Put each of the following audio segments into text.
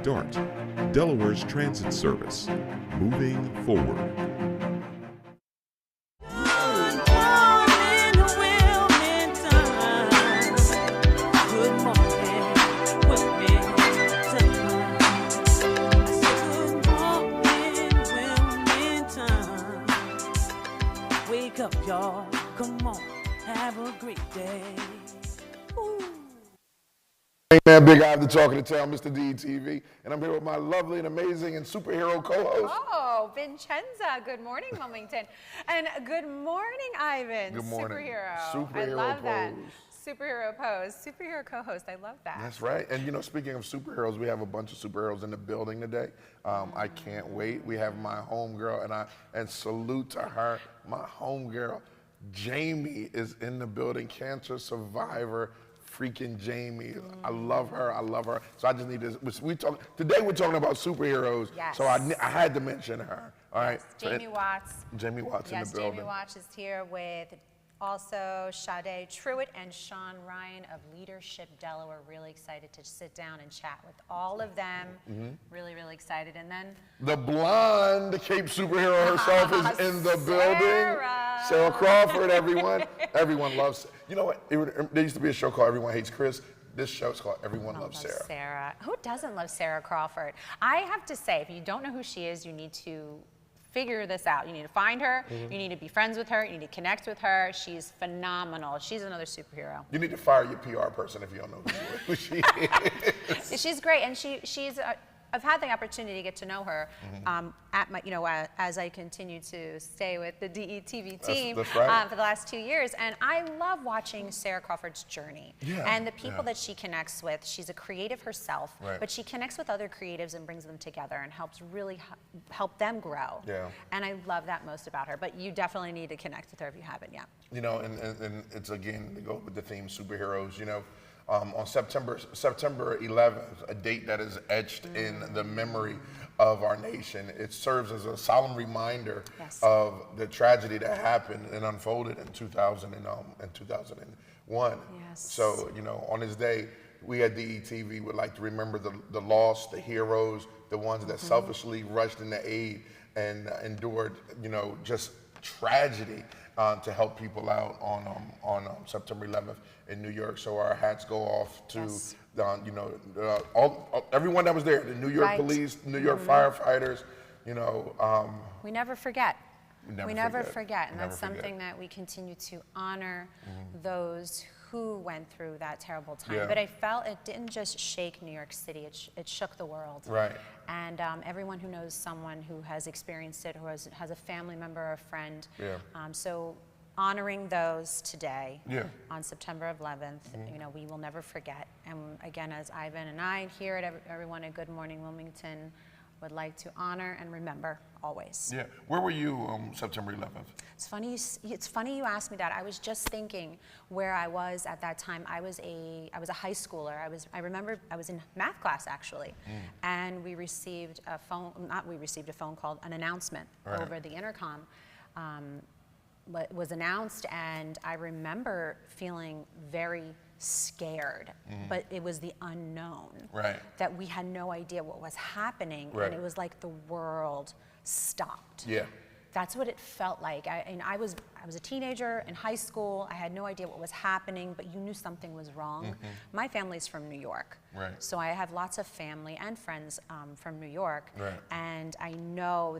DART, Delaware's transit service, moving forward. Wake up, y'all. Come on, have a great day. Hey man, Big Eye, the talk of the town, Mr. DETV, and I'm here with my lovely and amazing and superhero co-host. Oh, Vincenza. Good morning, Wilmington. And good morning, Ivan. Good morning. Superhero. I love that. Superhero pose. Superhero co-host. I love that. That's right. And you know, speaking of superheroes, we have a bunch of superheroes in the building today. I can't wait. We have my homegirl, and salute to her. My homegirl, Jamie, is in the building. Cancer survivor, freaking Jamie. I love her. I love her. So I just need to. Today we're talking about superheroes. Yes. So I had to mention her. All right. Jamie Watts. Jamie Watts in the building. Jamie Watts is here with also Sade Truitt and Sean Ryan of Leadership Delaware. Really excited to sit down and chat with all of them. Really, really excited. And then the blonde Cape superhero herself is in the building. Sarah Crawford, everyone. Everyone loves. You know what? There used to be a show called Everyone Hates Chris. This show's called Everyone Loves Sarah. Who doesn't love Sarah Crawford? I have to say, if you don't know who she is, you need to figure this out. You need to find her, you need to be friends with her, you need to connect with her. She's phenomenal. She's another superhero. You need to fire your PR person if you don't know who she is. She's great, and she's I've had the opportunity to get to know her at my, as I continue to stay with the DETV team that's right. For the last 2 years, and I love watching Sarah Crawford's journey and the people that she connects with. She's a creative herself, but she connects with other creatives and brings them together and helps really help them grow. And I love that most about her. But you definitely need to connect with her if you haven't yet. You know, and it's again to go with the theme superheroes. You know. On September 11th, a date that is etched in the memory of our nation. It serves as a solemn reminder of the tragedy that happened and unfolded in 2001. So, you know, on this day, we at DETV would like to remember the lost, the heroes, the ones that selfishly rushed into aid and endured, you know, just tragedy to help people out on September 11th in New York. So our hats go off to you know, everyone that was there, the New York police, New York firefighters. You know, we never forget. We never forget, and that's something that we continue to honor those who went through that terrible time. But I felt it didn't just shake New York City, it shook the world. And everyone who knows someone who has experienced it, who has a family member or a friend. So honoring those today on September 11th, you know, we will never forget. And again, as Ivan and I here at everyone at Good Morning Wilmington would like to honor and remember always. Where were you September 11th? It's funny you asked me that. I was just thinking where I was at that time. I was a high schooler. I remember I was in math class actually, and we received a phone. Not we received a phone call, an announcement over the intercom. Was announced, and I remember feeling very scared, but it was the unknown, that we had no idea what was happening, and it was like the world stopped. That's what it felt like. I was a teenager in high school. I had no idea what was happening, but you knew something was wrong. My family's from New York, so I have lots of family and friends from New York, and I know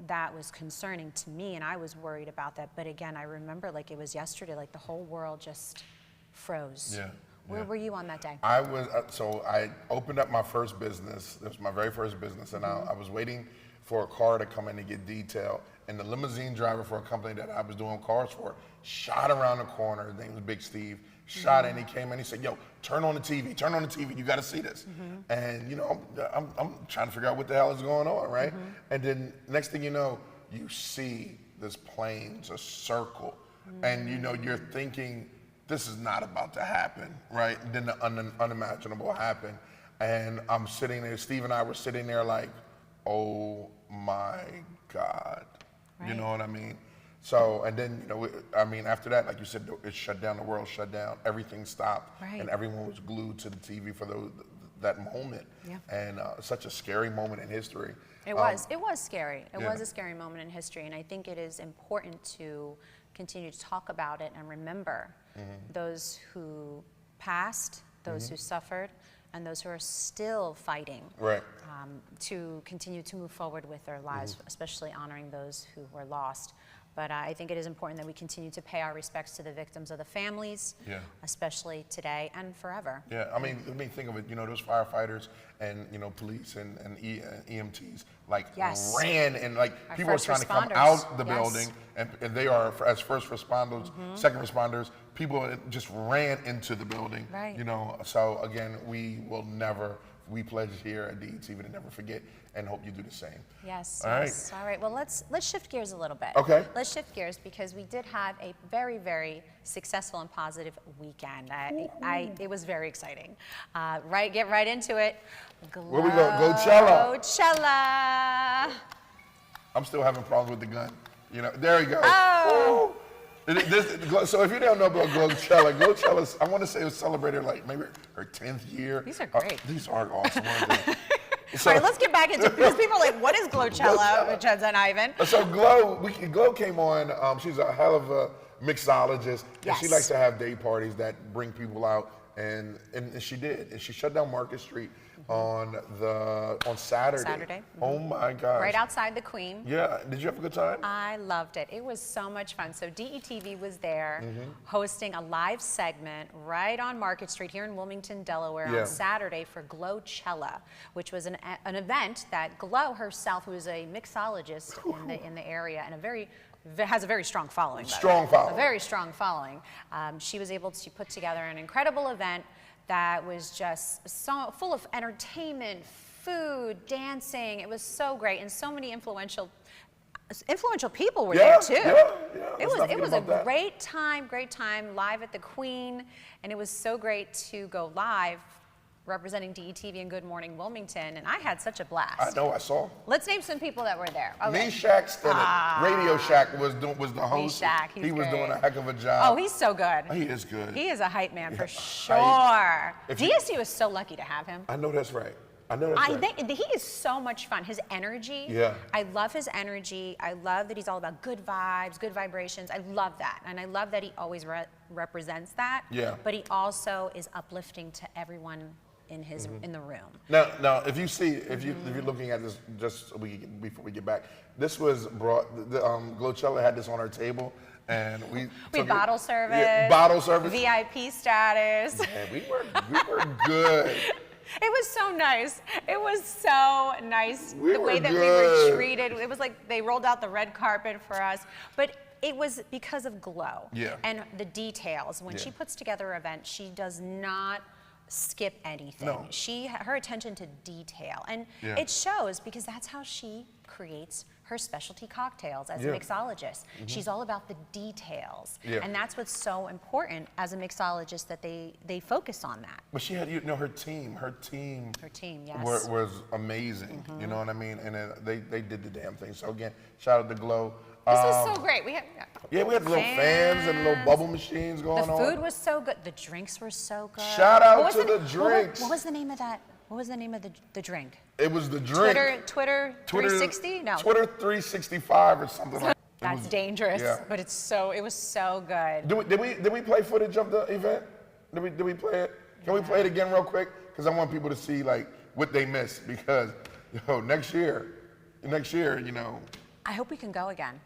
that was concerning to me, and I was worried about that. But again, I remember like it was yesterday, like the whole world just froze. Where were you on that day? I was, so I opened up my first business. It was my very first business, and I was waiting for a car to come in and get detailed. And the limousine driver for a company that I was doing cars for shot around the corner. His name was Big Steve. Shot in, he came in, he said, yo, turn on the TV, you gotta see this. And you know, I'm trying to figure out what the hell is going on, right? And then next thing you know, you see this plane just circle. And you know, you're thinking, this is not about to happen, right? And then the unimaginable happened. And I'm sitting there, Steve and I were sitting there like, oh my God. You know what I mean? So, and then, you know, I mean, after that, like you said, it shut down, the world shut down, everything stopped, and everyone was glued to the TV for that moment. Yeah. And such a scary moment in history. It was scary. It was a scary moment in history, and I think it is important to continue to talk about it and remember those who passed, those who suffered, and those who are still fighting to continue to move forward with their lives, especially honoring those who were lost. But I think it is important that we continue to pay our respects to the victims of the families, especially today and forever. Yeah, I mean, think of it, those firefighters and, police and EMTs, ran and our people are trying to come out the building and they are, as first responders, second responders, people just ran into the building, So again, we pledge here at DETV to never forget and hope you do the same. Yes. All right. All right. Well, let's shift gears a little bit. Okay. Let's shift gears because we did have a very, very successful and positive weekend. It was very exciting. Get right into it. Where we go? Glowchella. Glowchella. I'm still having problems with the gun. There we go. Oh. So if you don't know about Glowchella, I want to say it was celebrated maybe her 10th year. These are great. These are awesome. So, all right, let's get back into it because people are like, what is Glowchella with Jens and Ivan? So Glow came on. She's a hell of a mixologist, and she likes to have day parties that bring people out, and she did. And she shut down Market Street on Saturday. Saturday. Oh my gosh. Right outside the Queen. Yeah. Did you have a good time? I loved it. It was so much fun. So DETV was there hosting a live segment right on Market Street here in Wilmington, Delaware on Saturday for Glowchella, which was an event that Glow herself, who is a mixologist in the area and has a very strong following. A very strong following. She was able to put together an incredible event that was just so full of entertainment, food, dancing. It was so great, and so many influential people were there too. It was a great time live at the Queen, and it was so great to go live representing DETV and Good Morning Wilmington, and I had such a blast. I know, I saw. Let's name some people that were there. Okay. Meshach Stinnett, Radio Shack was the host. Meshach, he was doing a heck of a job. Oh, he's so good. He is good. He is a hype man for sure. DSU is so lucky to have him. I know that's right. He is so much fun. His energy. Yeah. I love his energy. I love that he's all about good vibes, good vibrations. I love that. And I love that he always represents that. Yeah. But he also is uplifting to everyone in the room. Now, if you're looking at this, just before we get back, this was brought. Glowchella had this on our table, and we bottle service. Yeah, bottle service. VIP status. Man, we were good. It was so nice. It was so nice the way that we were treated. It was like they rolled out the red carpet for us, but it was because of Glow and the details. When she puts together an event, she does not skip anything. No. Her attention to detail, and it shows because that's how she creates her specialty cocktails as a mixologist. She's all about the details, and that's what's so important as a mixologist, that they focus on that. But she had, her team was amazing. You know what I mean? And they did the damn thing. So again, shout out to Glow. This was so great. We had little fans and little bubble machines going on. The food was so good. The drinks were so good. Shout out to the drinks. What was the name of that? What was the name of the drink? It was the drink. Twitter 360? No. Twitter 365 or something like that. That's dangerous, but it was so good. Did we play footage of the event? Did we play it? Can we play it again real quick? Because I want people to see what they missed. Because next year, I hope we can go again.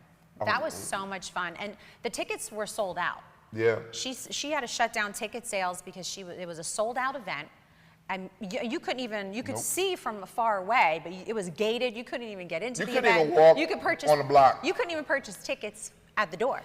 That was so much fun, and the tickets were sold out. Yeah. She had to shut down ticket sales because it was a sold out event, and you couldn't even could see from far away, but it was gated. You couldn't even get into the event. You couldn't even walk you could purchase on the block. You couldn't even purchase tickets at the door.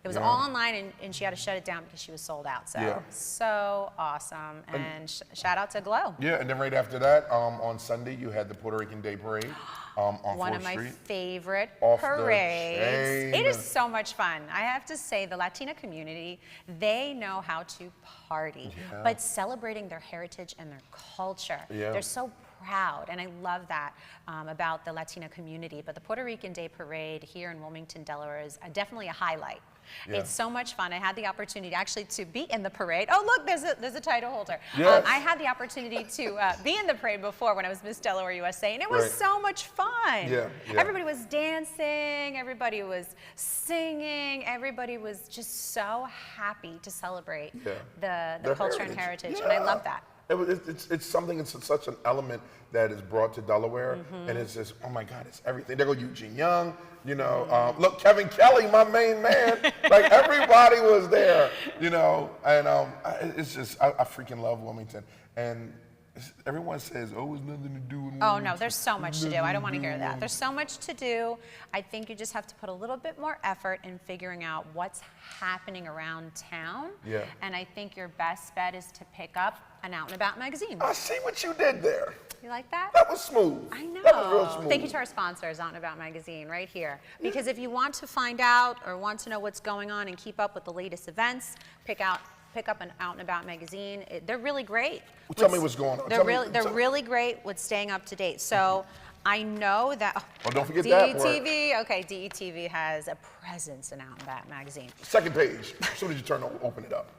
It was all online, and she had to shut it down because she was sold out. So awesome, and shout out to Glow. Yeah, and then right after that, on Sunday, you had the Puerto Rican Day Parade on 4th Street. One of my favorite Off parades. the chain. It is so much fun. I have to say, the Latina community, they know how to party, but celebrating their heritage and their culture. Yeah. They're so proud, and I love that about the Latina community. But the Puerto Rican Day Parade here in Wilmington, Delaware is definitely a highlight. Yeah. It's so much fun. I had the opportunity actually to be in the parade. Oh, look, there's a title holder. Yes. I had the opportunity to be in the parade before when I was Miss Delaware USA, and it was so much fun. Yeah. Everybody was dancing, everybody was singing, everybody was just so happy to celebrate the culture and heritage, and I love that. It's something, it's such an element that is brought to Delaware, and it's just, oh my God, it's everything. There go Eugene Young, you know, look, Kevin Kelly, my main man, like everybody was there, you know, and it's just, I freaking love Wilmington. And everyone says, oh, it's nothing to do with Wilmington. Oh no, there's so much to do. I don't want to hear that. There's so much to do. I think you just have to put a little bit more effort in figuring out what's happening around town. Yeah. And I think your best bet is to pick up an Out and About magazine. I see what you did there. You like that? That was smooth. I know. That was real smooth. Thank you to our sponsors, Out and About magazine, right here. Because if you want to find out or want to know what's going on and keep up with the latest events, pick up an Out and About magazine. They're really great. Well, tell me what's going on. They're really great with staying up to date. So I know that. Oh, don't forget that word. DETV. Okay, DETV has a presence in Out and About magazine. Second page. As soon as you open it up.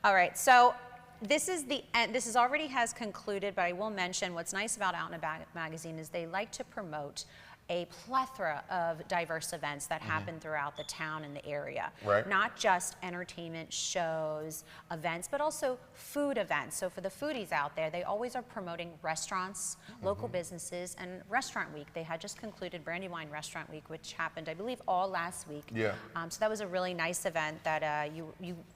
All right. So this is the end. This is already has concluded, but I will mention what's nice about Out and About magazine is they like to promote a plethora of diverse events that happen throughout the town and the area. Right. Not just entertainment shows, events, but also food events. So for the foodies out there, they always are promoting restaurants, local businesses, and Restaurant Week. They had just concluded Brandywine Restaurant Week, which happened, I believe, all last week. Yeah. So that was a really nice event that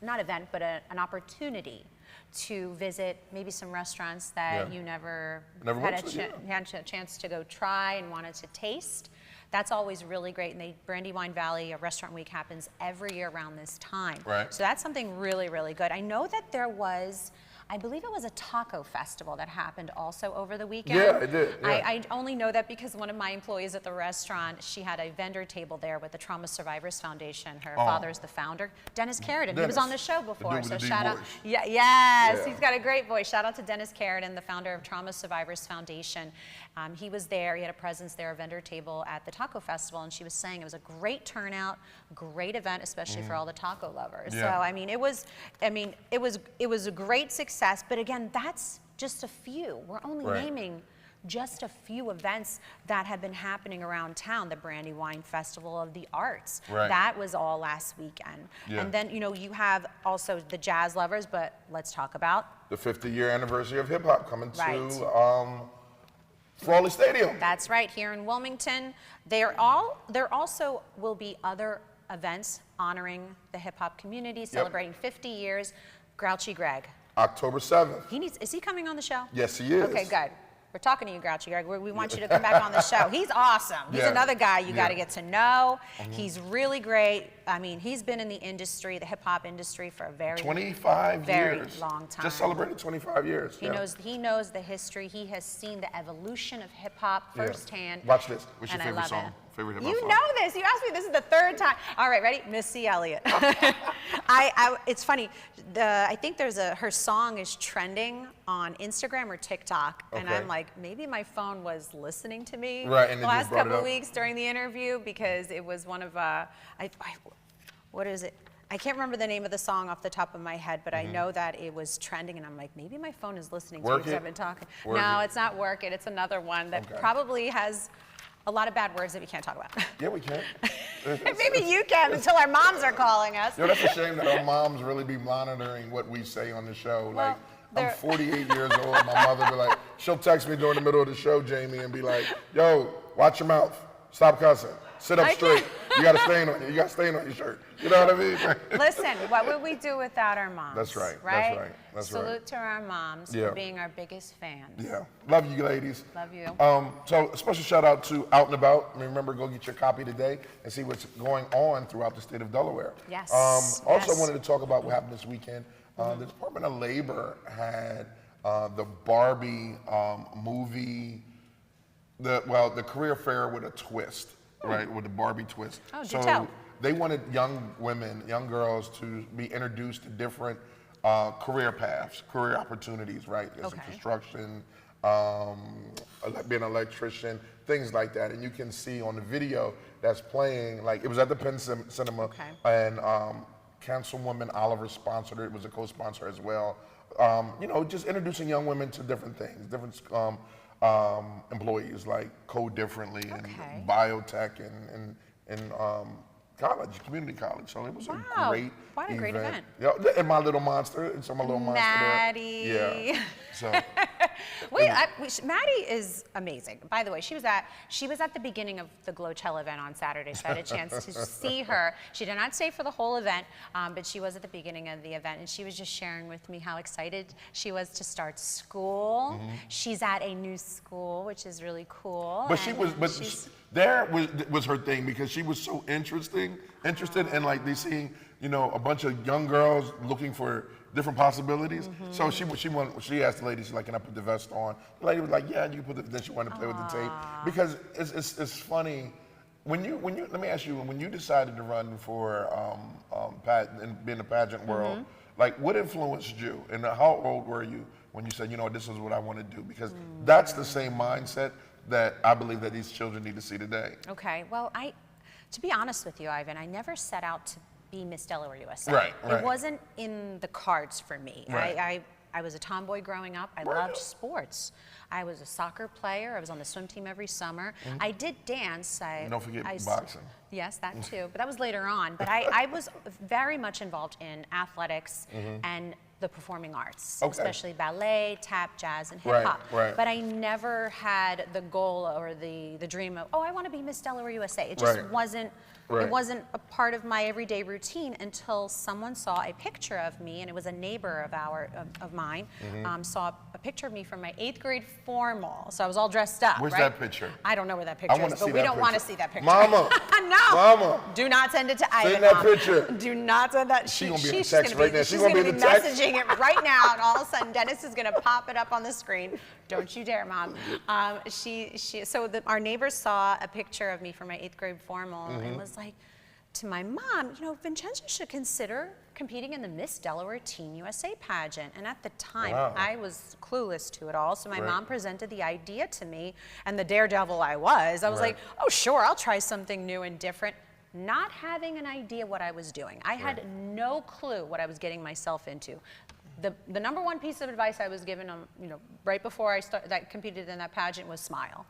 not event, but an opportunity to visit maybe some restaurants that you never had a chance to go try and wanted to taste. That's always really great. And Brandywine Valley Restaurant Week happens every year around this time. Right. So that's something really, really good. I know that there was, I believe it was a taco festival that happened also over the weekend. Yeah, it did. Yeah. I only know that because one of my employees at the restaurant, she had a vendor table there with the Trauma Survivors Foundation. Her father is the founder, Dennis Carradine. He was on the show before, so shout out. Yes, he's got a great voice. Shout out to Dennis Carradine, the founder of Trauma Survivors Foundation. He was there. He had a presence there, a vendor table at the taco festival, and she was saying it was a great turnout, great event, especially for all the taco lovers. Yeah. So I mean, it was a great success. But again, that's just a few. We're only naming just a few events that have been happening around town. The Brandywine Festival of the Arts. That was all last weekend. And then, you know, you have also the jazz lovers, but let's talk about the 50-year anniversary of hip hop coming to Frawley Stadium. That's right, here in Wilmington. There also will be other events honoring the hip hop community, celebrating 50 years. Grouchy Greg. October 7th. Is he coming on the show? Yes, he is. Okay, good. We're talking to you, Grouchy Greg. We want you to come back on the show. He's awesome. He's another guy you got to get to know. He's really great. I mean, he's been in the industry, the hip hop industry, for a very 25 very years. long time. Just celebrated 25 years. He knows the history. He has seen the evolution of hip hop firsthand. Watch this. What's your and favorite song? Favorite hip hop song? You know this. You asked me. This is the third time. All right, ready? Missy Elliott. It's funny. I think her song is trending on Instagram or TikTok, and I'm like, maybe my phone was listening to me the last couple of weeks during the interview, because it was one of what is it? I can't remember the name of the song off the top of my head, but I know that it was trending, and I'm like, maybe my phone is listening to me because I've been talking. No, it's not Work It. It's another one that probably has a lot of bad words that we can't talk about. Yeah, we can. Maybe you can until our moms are calling us. You know, that's a shame that our moms really be monitoring what we say on the show. Well, I'm 48 years old. My mother be like, she'll text me during the middle of the show, Jamie, and be like, yo, watch your mouth. Stop cussing. Sit up straight. You got a stain on you. You got a stain on your shirt. You know what I mean? Listen, what would we do without our moms? That's right. Right? That's right. That's Salute to our moms for being our biggest fans. Yeah. Love you, ladies. Love you. So a special shout out to Out and About. Remember, go get your copy today and see what's going on throughout the state of Delaware. Yes. Also wanted to talk about what happened this weekend. The Department of Labor had the Barbie movie, the career fair with a twist. Right, with the Barbie twist. Oh, do tell. They wanted young women, young girls to be introduced to different career paths, career opportunities, right? There's some construction, like being an electrician, things like that. And you can see on the video that's playing, like it was at the Penn Cinema, and Councilwoman Oliver sponsored it. It was a co-sponsor as well. You know, just introducing young women to different things, different employees like Code Differently and biotech and college, community college. So it was a great What a great event. Yeah, and my little monster, and so my little monster Maddie. there. Yeah. So. Maddie is amazing. By the way, she was at the beginning of the Glowchell event on Saturday, so I had a chance to see her. She did not stay for the whole event, but she was at the beginning of the event, and she was just sharing with me how excited she was to start school. She's at a new school, which is really cool. But there was her thing, because she was so interested in like seeing, you know, a bunch of young girls looking for different possibilities. So she asked the lady, she's like, can I put the vest on? The lady was like, yeah, you can put the, then she wanted to play with the tape. Because it's funny, when you, let me ask you, when you decided to run for and be in the pageant world, like what influenced you, and how old were you when you said, you know, this is what I want to do? Because that's the same mindset that I believe that these children need to see today. Okay, well, to be honest with you, Ivan, I never set out to be Miss Delaware USA. Right. It wasn't in the cards for me. Right. I was a tomboy growing up. I loved sports. I was a soccer player. I was on the swim team every summer. I did dance. Don't forget boxing. Yes, that too. But that was later on. But I was very much involved in athletics and the performing arts, especially ballet, tap, jazz, and hip hop. But I never had the goal or the dream of, oh, I want to be Miss Delaware USA. It just wasn't. It wasn't a part of my everyday routine until someone saw a picture of me, and it was a neighbor of mine, saw a picture of me from my 8th grade formal. So I was all dressed up. Where's that picture? I don't know where that picture is, but we don't want to see that picture. Mama. No. Mama. Do not send it to Ivan. Send that picture. Do not send that. She's going to be in the text right now. She's going to be messaging it right now, and all of a sudden Dennis is going to pop it up on the screen. Don't you dare, Mom. So our neighbors saw a picture of me from my 8th grade formal and was like, to my mom, you know, Vincenzo should consider competing in the Miss Delaware Teen USA pageant. And at the time, I was clueless to it all. So my mom presented the idea to me, and the daredevil I was like, oh, sure, I'll try something new and different. Not having an idea what I was doing. I had no clue what I was getting myself into. The number one piece of advice I was given, you know, right before I competed in that pageant was smile.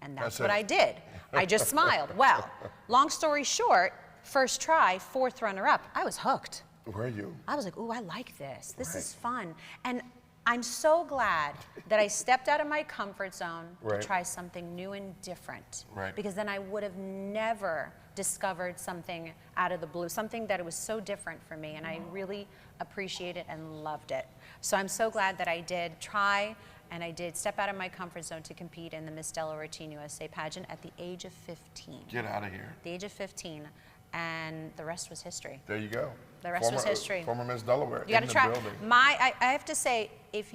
And that's what I did. I just smiled. Well, long story short, first try, 4th runner-up. I was hooked. Were you? I was like, ooh, I like this. This is fun. And I'm so glad that I stepped out of my comfort zone to try something new and different. Because then I would have never discovered something out of the blue, something that was so different for me. And I really appreciate it and loved it. So I'm so glad that I did try, and I did step out of my comfort zone to compete in the Miss Delaware Teen USA pageant at the age of 15. Get out of here. The age of 15. And the rest was history. There you go. The rest was history. Former Miss Delaware. You got to try. I have to say, if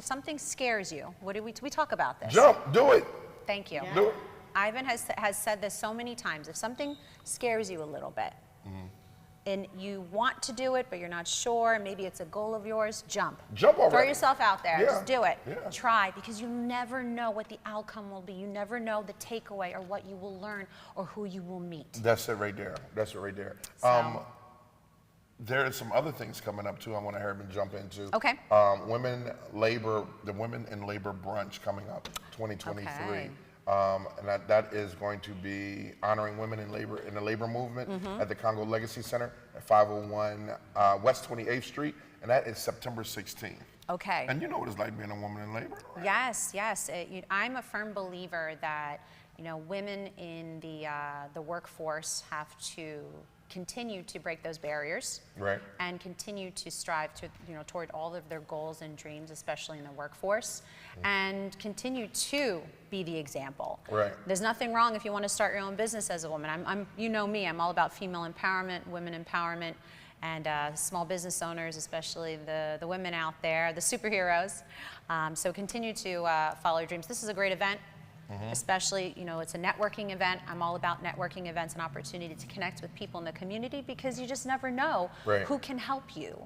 something scares you, we talk about this. Jump. Do it. Thank you. Do it. Ivan has said this so many times. If something scares you a little bit, and you want to do it, but you're not sure, maybe it's a goal of yours, jump. Jump already. Throw yourself out there. Just do it. Yeah. Try, because you never know what the outcome will be. You never know the takeaway or what you will learn or who you will meet. That's it right there. That's it right there. So. There are some other things coming up too I want to hear him jump into. Okay. The Women in Labor Brunch coming up, 2023. Okay. And that is going to be honoring women in the labor movement at the Congo Legacy Center at 501 West 28th Street, and that is September 16th. Okay. And you know what it's like being a woman in labor, right? Yes. I'm a firm believer that, you know, women in the workforce have to continue to break those barriers, and continue to strive to, you know, toward all of their goals and dreams, especially in the workforce, and continue to be the example. There's nothing wrong if you want to start your own business as a woman. You know me, I'm all about female empowerment, women empowerment, and small business owners, especially the women out there, the superheroes. So continue to follow your dreams. This is a great event. especially, you know, it's a networking event. I'm all about networking events and opportunity to connect with people in the community, because you just never know who can help you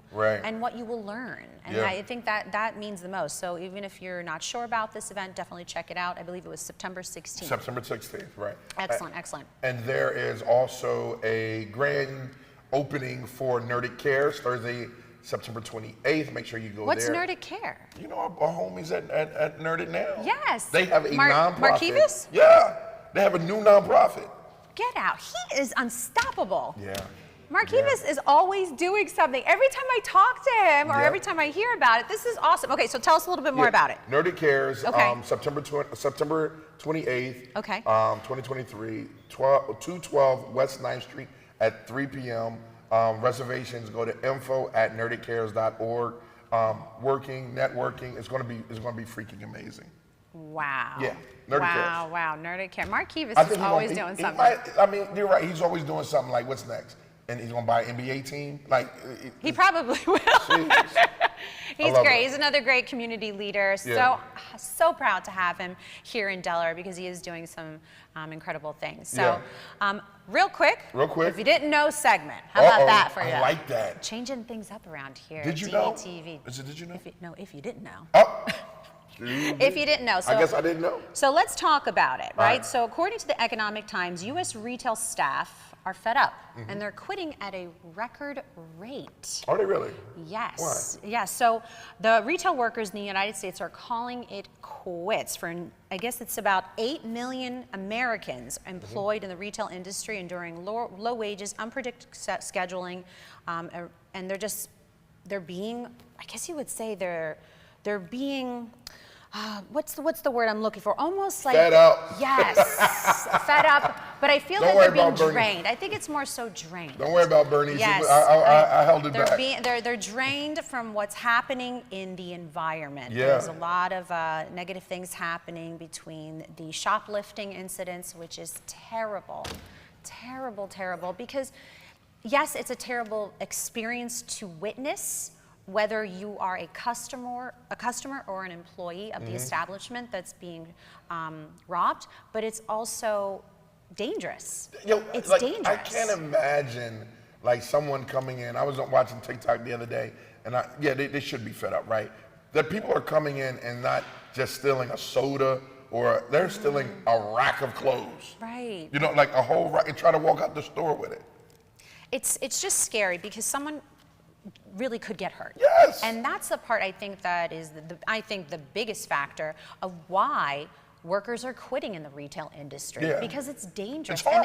and what you will learn. And I think that means the most. So even if you're not sure about this event, definitely check it out. I believe it was September 16th. September 16th, right. Excellent, excellent. And there is also a grand opening for Nerdic Cares, Thursday, September 28th. Make sure you go there. What's Nerdic Care? You know our homies at Nerdit Now. Yes. They have a nonprofit. Marquivas? Yeah. They have a new nonprofit. Get out. He is unstoppable. Yeah. Marquivas is always doing something. Every time I talk to him or every time I hear about it, this is awesome. Okay, so tell us a little bit more about it. Nerdic Cares, September 28th, 2023, 212 West 9th Street at 3 p.m. Reservations, go to info@nerdiccares.org. Working, networking, it's gonna be freaking amazing. Wow. Yeah, Nerdic Cares. Wow, Nerdic Care. Marquivas is always doing something. I mean, you're right, he's always doing something. Like, what's next? And he's gonna buy an NBA team? Like, he probably will. He's great. He's another great community leader. So proud to have him here in Delaware, because he is doing some incredible things. So, real quick, if you didn't know segment. How about that for you? I like that. Changing things up around here. Did you know? DETV. Did you know? If you didn't know. Oh. If you didn't know. So, I guess I didn't know. So let's talk about it, right? So according to the Economic Times, U.S. retail staff are fed up, and they're quitting at a record rate. Are they really? Yes. Why? Yeah, so the retail workers in the United States are calling it quits. For, I guess it's about 8 million Americans employed in the retail industry, enduring low wages, unpredictable scheduling, and they're being, I guess you would say they're being, what's the word I'm looking for? Almost like fed up. Yes, fed up. But I feel that they're being drained. I think it's more so drained. Don't worry about Bernie. Yes, I held it back. They're drained from what's happening in the environment. Yeah. There's a lot of negative things happening between the shoplifting incidents, which is terrible, terrible, terrible. Because yes, it's a terrible experience to witness, whether you are a customer or an employee of the establishment that's being robbed, but it's also dangerous. It's dangerous. I can't imagine like someone coming in. I was watching TikTok the other day, and they should be fed up, right? That people are coming in and not just stealing a soda, or they're stealing a rack of clothes. Right. You know, like a whole rack, and try to walk out the store with it. It's just scary, because someone really could get hurt. Yes. And that's the part I think that is the biggest factor of why workers are quitting in the retail industry, because it's dangerous, and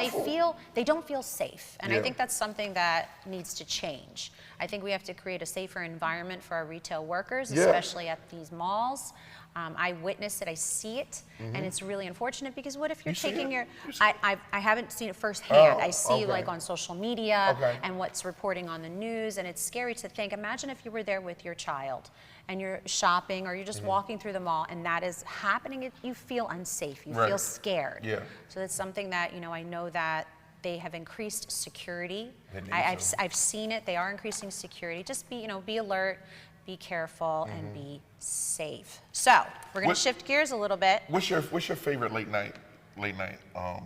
they don't feel safe. And I think that's something that needs to change. I think we have to create a safer environment for our retail workers, especially at these malls. I witness it, I see it, and it's really unfortunate, because what if you're taking your, I haven't seen it firsthand. I see like on social media and what's reporting on the news, and it's scary to think. Imagine if you were there with your child and you're shopping, or you're just walking through the mall, and that is happening. You feel unsafe, you feel scared. Yeah. So that's something that, you know, I know that they have increased security. I've seen it. They are increasing security. Just be alert, be careful, and be safe. So we're going to shift gears a little bit. What's your favorite late night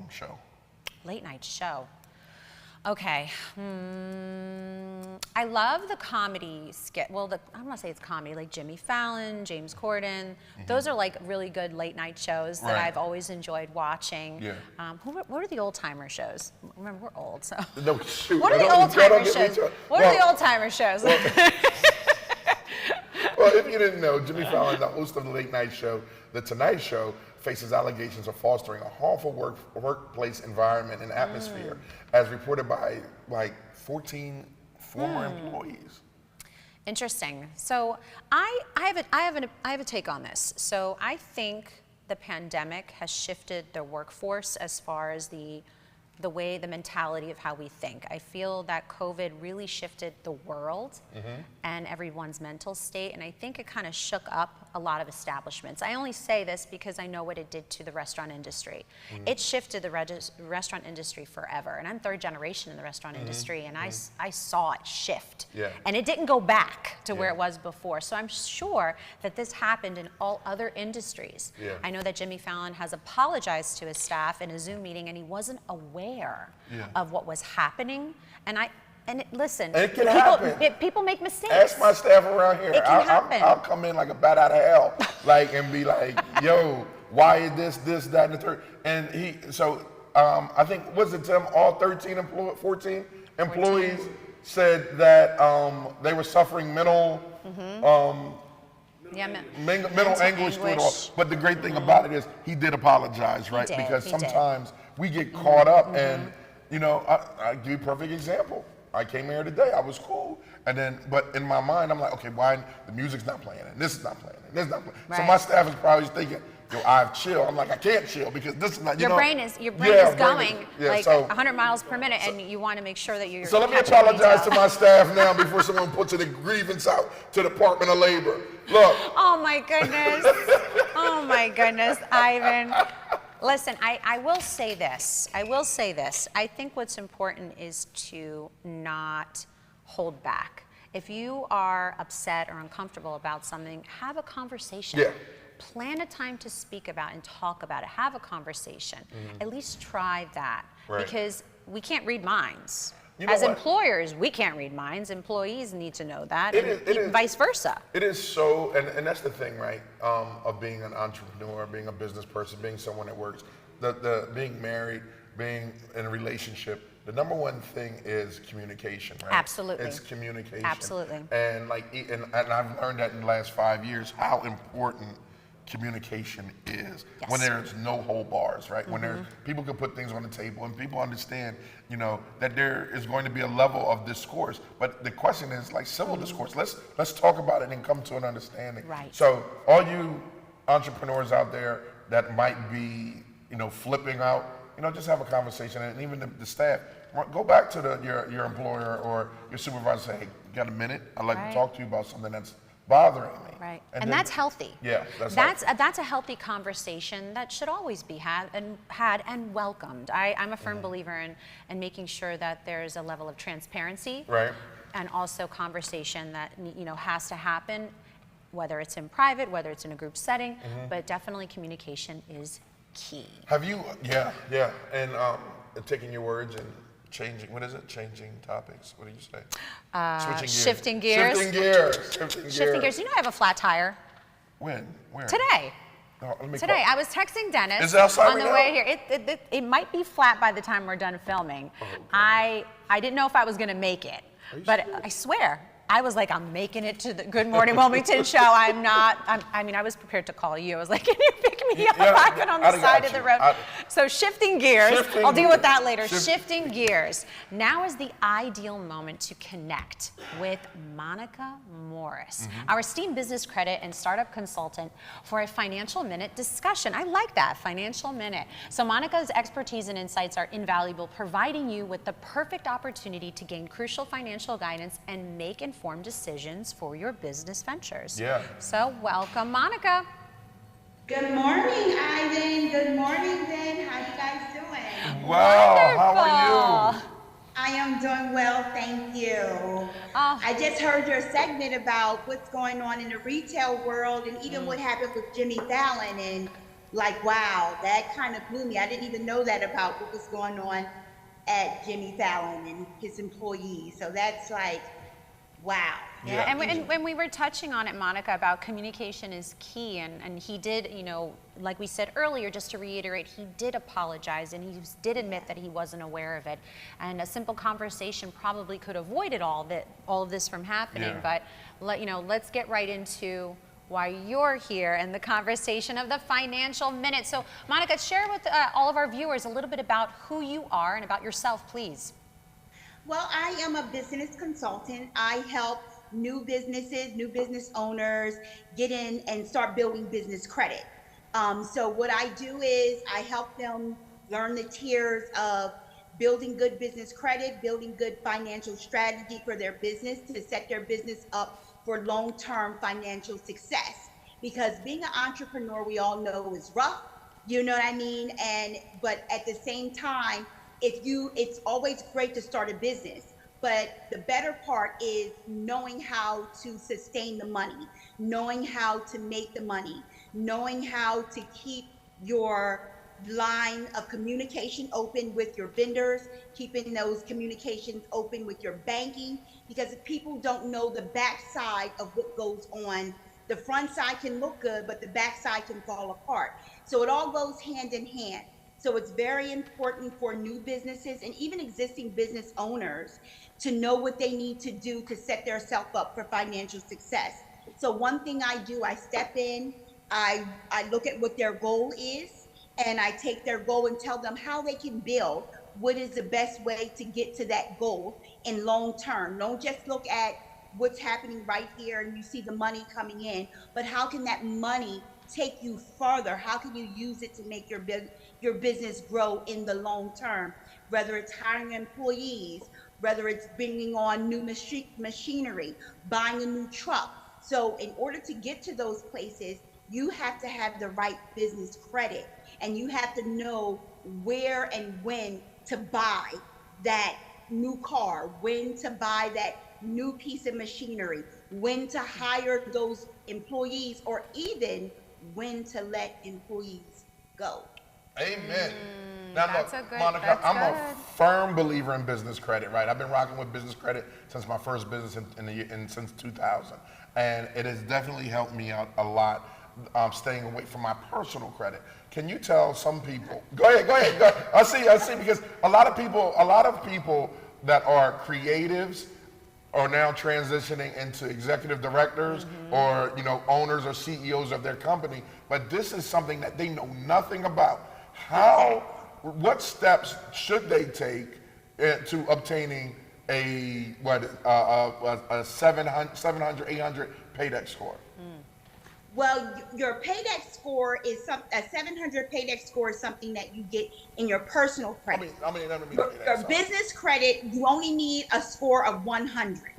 show? Late night show. Okay. I love the comedy skit. Well, I'm going to say it's comedy, like Jimmy Fallon, James Corden. Those are like really good late night shows that I've always enjoyed watching. Yeah. What are the old timer shows? Remember, we're old, so. No, shoot. What are the old timer shows? What are the old timer shows? Well, if you didn't know, Jimmy Fallon, the host of the late night show, The Tonight Show, faces allegations of fostering a harmful workplace environment and atmosphere, as reported by like 14 former employees. Interesting. So I have a take on this. So I think the pandemic has shifted the workforce as far as the way, the mentality of how we think. I feel that COVID really shifted the world and everyone's mental state, and I think it kind of shook up a lot of establishments. I only say this because I know what it did to the restaurant industry. It shifted the restaurant industry forever, and I'm third generation in the restaurant industry, and I saw it shift. And it didn't go back to where it was before. So I'm sure that this happened in all other industries. I know that Jimmy Fallon has apologized to his staff in a Zoom meeting, and he wasn't aware of what was happening. Listen, it can happen. People make mistakes. Ask my staff around here. It can happen. I'll come in like a bat out of hell, and be like, yo, why is this, that, and the third? And I think, was it Tim, all 14 employees said that they were suffering mental anguish through it all. But the great thing about it is he did apologize, right? Because sometimes we get caught up and, I'll give you a perfect example. I came here today, I was cool. But in my mind, I'm like, okay, why the music's not playing and this is not playing and this is not playing. So my staff is probably thinking, yo, I've chilled. I'm like, I can't chill because this is not, your brain is going 100 miles per minute, and you want to make sure that you're. So let me apologize to my staff now before someone puts a grievance out to the Department of Labor. Look. Oh my goodness. Oh my goodness, Ivan. Listen, I will say this. I think what's important is to not hold back. If you are upset or uncomfortable about something, have a conversation. Plan a time to speak about and talk about it. Have a conversation. At least try that. Because we can't read minds. As employers, we can't read minds. Employees need to know that, and vice versa. It is so, and that's the thing, right, of being an entrepreneur, being a business person, being someone that works, being married, being in a relationship. The number one thing is communication, right? Absolutely. It's communication. Absolutely. And I've learned that in the last 5 years how important communication is when there's no hold bars, right? When people can put things on the table and people understand, that there is going to be a level of discourse. But the question is like civil discourse. Let's talk about it and come to an understanding. Right. So all you entrepreneurs out there that might be, flipping out, just have a conversation, and even the staff, go back to your employer or your supervisor and say, hey, you got a minute? I'd like to talk to you about something that's bothering me. Right, and that's healthy. Yeah, that's a healthy conversation that should always be had and welcomed. I'm a firm believer in making sure that there's a level of transparency, right, and also conversation that has to happen, whether it's in private, whether it's in a group setting, but definitely communication is key. Have you? Yeah, and taking your words and changing, what is it? Changing topics. What do you say? Switching gears. Shifting gears. Shifting gears. I have a flat tire. When? Where? Today. Today. I was texting Dennis is it outside on the way here. It might be flat by the time we're done filming. Oh, okay. I didn't know if I was going to make it, but serious? I swear. I was like, I'm making it to the Good Morning Wilmington show. I was prepared to call you. I was like, can you pick me up? I've been on the side of the road. So shifting gears. I'll deal with that later. Shifting gears. Now is the ideal moment to connect with Monica Morris, our esteemed business credit and startup consultant, for a Financial Minute discussion. I like that, Financial Minute. So Monica's expertise and insights are invaluable, providing you with the perfect opportunity to gain crucial financial guidance and make informed decisions for your business ventures. Yeah. So welcome, Monica. Good morning, Ivan. Good morning, Ben. How you guys doing? Well, wonderful. How are you? I am doing well, thank you. I just heard your segment about what's going on in the retail world and even what happened with Jimmy Fallon, and wow, that kind of blew me. I didn't even know that about what was going on at Jimmy Fallon and his employees. So that's wow. Yeah, and when we were touching on it, Monica, about communication is key, and he did, like we said earlier, just to reiterate, he did apologize and he did admit that he wasn't aware of it, and a simple conversation probably could avoid all of this from happening. But let's get right into why you're here and the conversation of the Financial Minute. So, Monica, share with all of our viewers a little bit about who you are and about yourself, please. Well, I am a business consultant. I help new businesses, new business owners get in and start building business credit. So what I do is I help them learn the tiers of building good business credit, building good financial strategy for their business to set their business up for long-term financial success. because being an entrepreneur, we all know, is rough. You know what I mean? But at the same time, it's always great to start a business. But the better part is knowing how to sustain the money, knowing how to make the money, knowing how to keep your line of communication open with your vendors, keeping those communications open with your banking, because if people don't know the backside of what goes on, the front side can look good, but the backside can fall apart. So it all goes hand in hand. So it's very important for new businesses and even existing business owners to know what they need to do to set themselves up for financial success. So one thing I do, I step in, I look at what their goal is, and I take their goal and tell them how they can build what is the best way to get to that goal in long term. Don't just look at what's happening right here and you see the money coming in, but how can that money take you further? How can you use it to make your business grow in the long term? Whether it's hiring employees, whether it's bringing on new machinery, buying a new truck. So in order to get to those places, you have to have the right business credit, and you have to know where and when to buy that new car, when to buy that new piece of machinery, when to hire those employees, or even when to let employees go. Amen. Now look, Monica, I'm a firm believer in business credit, right? I've been rocking with business credit since my first business since 2000, and it has definitely helped me out a lot, staying away from my personal credit. Can you tell some people? Go ahead. I see, because a lot of people that are creatives are now transitioning into executive directors, or owners or CEOs of their company, but this is something that they know nothing about. What steps should they take to obtaining a 700, 800 paydex score? Well, your paydex score is a 700 paydex score is something that you get in your personal credit. Your business credit, you only need a score of 100.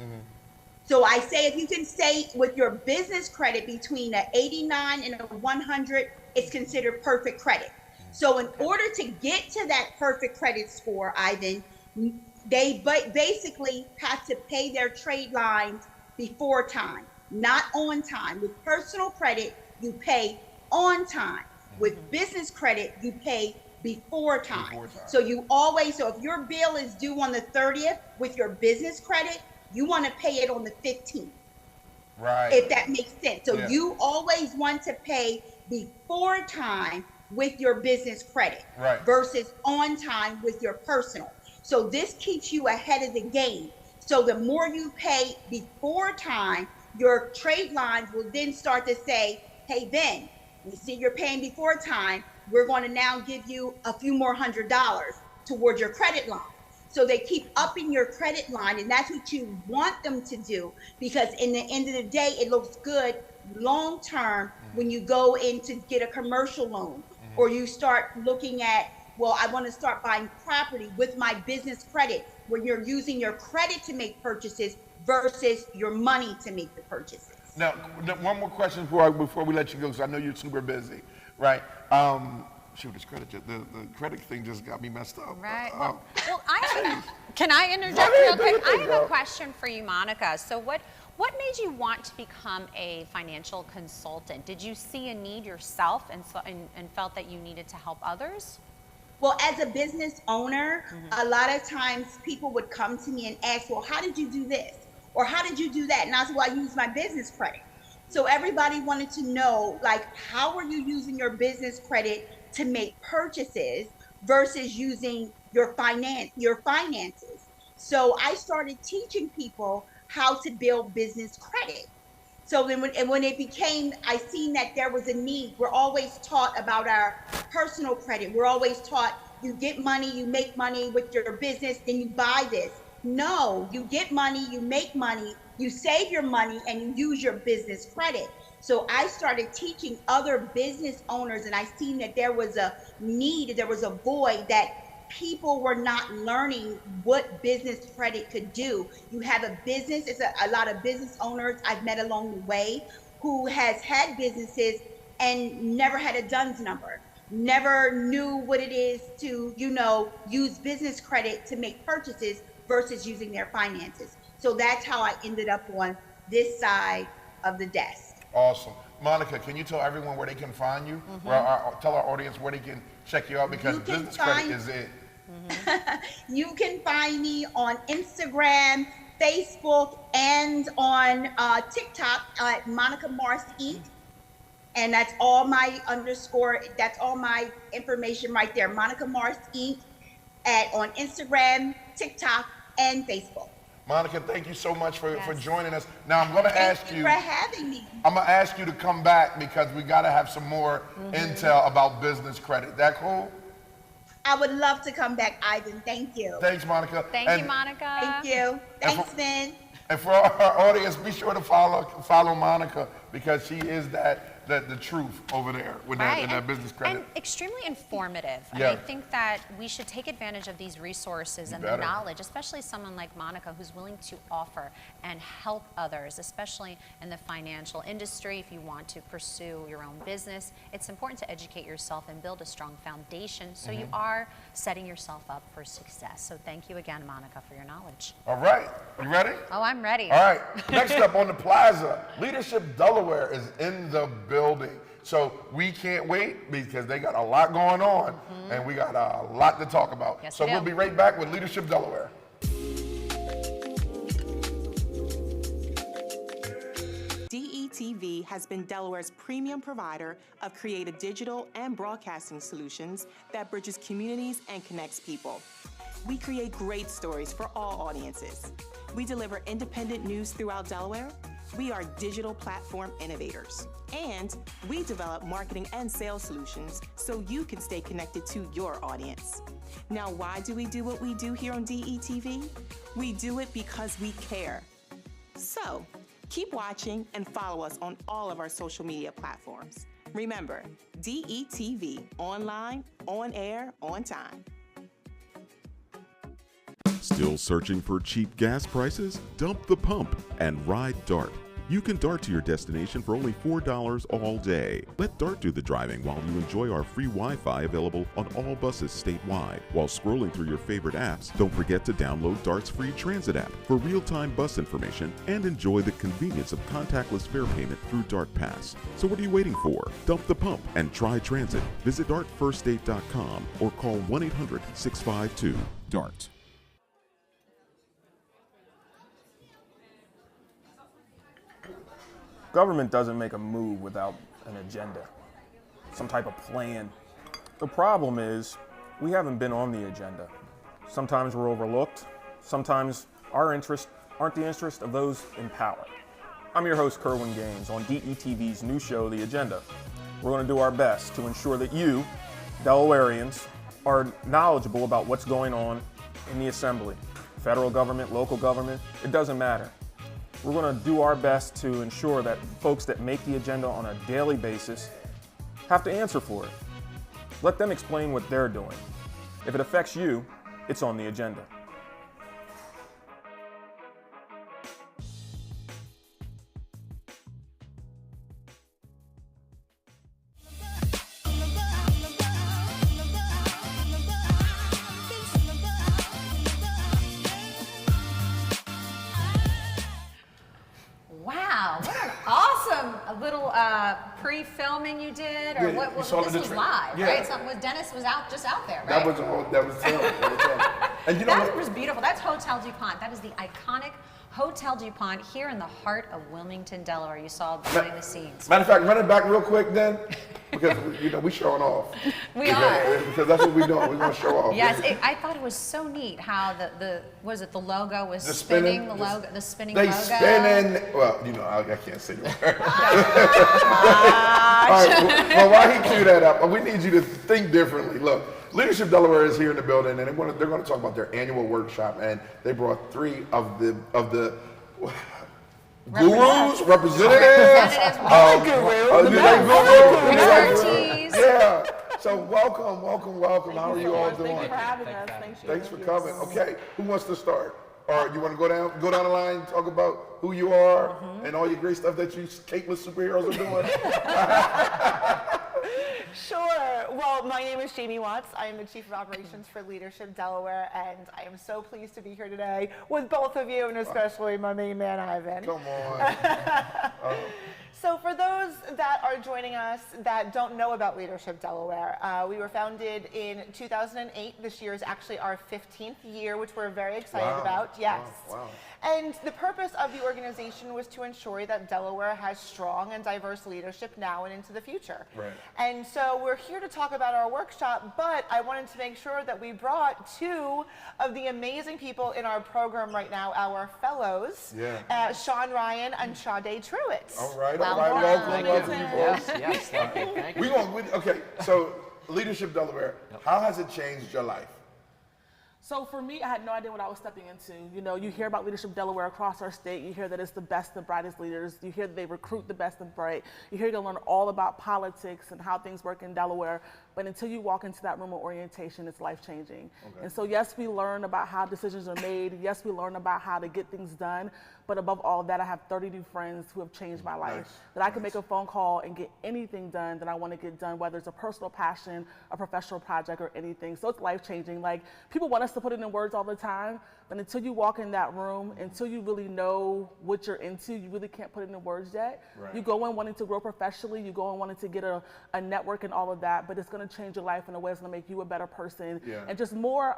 So I say if you can stay with your business credit between an 89 and a 100, it's considered perfect credit. So in order to get to that perfect credit score, Ivan, they basically have to pay their trade lines before time, not on time. With personal credit, you pay on time. With business credit, you pay before time. So if your bill is due on the 30th with your business credit, you want to pay it on the 15th. Right. If that makes sense. So you always want to pay before time with your business credit, right, versus on time with your personal. So this keeps you ahead of the game. So the more you pay before time, your trade lines will then start to say, hey, Ben, you see you're paying before time, we're going to now give you a few more $100 towards your credit line. So they keep upping your credit line, and that's what you want them to do, because in the end of the day, it looks good long term when you go in to get a commercial loan, or you start looking at, well, I want to start buying property with my business credit, when you're using your credit to make purchases versus your money to make the purchases. Now, one more question before we let you go, because I know you're super busy, right? This credit, the credit thing just got me messed up. Right. Can I interject real quick? I have a question for you, Monica. So what made you want to become a financial consultant? Did you see a need yourself and felt that you needed to help others? Well, as a business owner, a lot of times people would come to me and ask, well, how did you do this? Or how did you do that? And I said, well, I used my business credit. So everybody wanted to know, like, how are you using your business credit to make purchases versus using your finances? So I started teaching people how to build business credit. So then when it became, I seen that there was a need. We're always taught about our personal credit. We're always taught you get money, you make money with your business, then you buy this. No, you get money, you make money, you save your money, and you use your business credit. So I started teaching other business owners, and I seen that there was a need, there was a void, that people were not learning what business credit could do. You have a business, it's a lot of business owners I've met along the way who has had businesses and never had a DUNS number, never knew what it is to, use business credit to make purchases versus using their finances. So that's how I ended up on this side of the desk. Awesome. Monica, can you tell everyone where they can find you? Tell our audience where they can check you out, because business credit is it. You can find me on Instagram, Facebook, and on TikTok at Monica Mars Inc. And that's all my that's all my information right there. Monica Mars Inc. on Instagram, TikTok, and Facebook. Monica, thank you so much for joining us. Now I'm going to ask you. Thank you for having me. I'm going to ask you to come back because we got to have some more intel about business credit. That cool? I would love to come back, Ivan. Thank you. Thanks, Monica. Thank you, Monica. Thank you. Thanks, Vin. And for our audience, be sure to follow Monica, because she is the truth over there with that business credit. And extremely informative. Yeah. I think that we should take advantage of these resources and the knowledge, especially someone like Monica who's willing to offer and help others, especially in the financial industry. If you want to pursue your own business, it's important to educate yourself and build a strong foundation so you are setting yourself up for success. So thank you again, Monica, for your knowledge. All right. You ready? Oh, I'm ready. All right. Next up on the plaza, Leadership Delaware is in the building. So we can't wait because they got a lot going on and we got a lot to talk about. Yes, so we'll be right back with Leadership Delaware. DETV has been Delaware's premium provider of creative digital and broadcasting solutions that bridges communities and connects people. We create great stories for all audiences. We deliver independent news throughout Delaware. We are digital platform innovators. And we develop marketing and sales solutions so you can stay connected to your audience. Now, why do we do what we do here on DETV? We do it because we care. So, keep watching and follow us on all of our social media platforms. Remember, DETV, online, on air, on time. Still searching for cheap gas prices? Dump the pump and ride DART. You can DART to your destination for only $4 all day. Let DART do the driving while you enjoy our free Wi-Fi available on all buses statewide. While scrolling through your favorite apps, don't forget to download DART's free transit app for real-time bus information and enjoy the convenience of contactless fare payment through DART Pass. So what are you waiting for? Dump the pump and try transit. Visit dartfirststate.com or call 1-800-652-DART. Government doesn't make a move without an agenda, some type of plan. The problem is we haven't been on the agenda. Sometimes we're overlooked. Sometimes our interests aren't the interests of those in power. I'm your host, Kerwin Gaines, on DETV's new show, The Agenda. We're going to do our best to ensure that you, Delawareans, are knowledgeable about what's going on in the Assembly. Federal government, local government, it doesn't matter. We're going to do our best to ensure that folks that make the agenda on a daily basis have to answer for it. Let them explain what they're doing. If it affects you, it's on the agenda. Pre-filming you did, or what? This was live, right? Dennis was just out there, right? That was And you know that was beautiful. That's Hotel DuPont. That is the iconic Hotel DuPont here in the heart of Wilmington, Delaware. You saw behind the scenes. Matter of fact, run it back real quick then, because we showing off. We are. Because that's what we're doing. We're going to show off. Yes, I thought it was so neat how the logo was spinning. The spinning logo. They spinning. Well, I can't say the word. All right. Well, while he queued that up, we need you to think differently. Look. Leadership Delaware is here in the building, and they're going to talk about their annual workshop, and they brought 3 of the gurus, representatives, yeah. So welcome. How are you all doing? Thanks for having us. Thanks for coming. Okay, who wants to start? or you want to go down the line, talk about who you are and all your great stuff that you capeless superheroes are doing? Sure. Well, my name is Jamie Watts. I am the Chief of Operations for Leadership Delaware, and I am so pleased to be here today with both of you, and especially my main man, Ivan. Come on. So for those that are joining us that don't know about Leadership Delaware, we were founded in 2008. This year is actually our 15th year, which we're very excited about. Yes. Wow. And the purpose of the organization was to ensure that Delaware has strong and diverse leadership now and into the future. Right. And so we're here to talk about our workshop, but I wanted to make sure that we brought two of the amazing people in our program right now, our fellows, Sean Ryan and Sade Truitt. All right, welcome you both. Yes, thank you. Thank you. Okay, so Leadership Delaware, how has it changed your life? So for me, I had no idea what I was stepping into. You know, you hear about Leadership Delaware across our state. You hear that it's the best and brightest leaders. You hear that they recruit the best and bright. You hear you're gonna learn all about politics and how things work in Delaware. But until you walk into that room of orientation, it's life-changing. Okay. And so yes, we learn about how decisions are made. Yes, we learn about how to get things done. But above all that, I have 30 new friends who have changed my life. That I can make a phone call and get anything done that I want to get done, whether it's a personal passion, a professional project, or anything. So it's life-changing. Like, people want us to put it in words all the time, but until you walk in that room, until you really know what you're into, you really can't put it in words yet. Right. You go in wanting to grow professionally, you go in wanting to get a network and all of that, but it's going to change your life in a way that's going to make you a better person and just more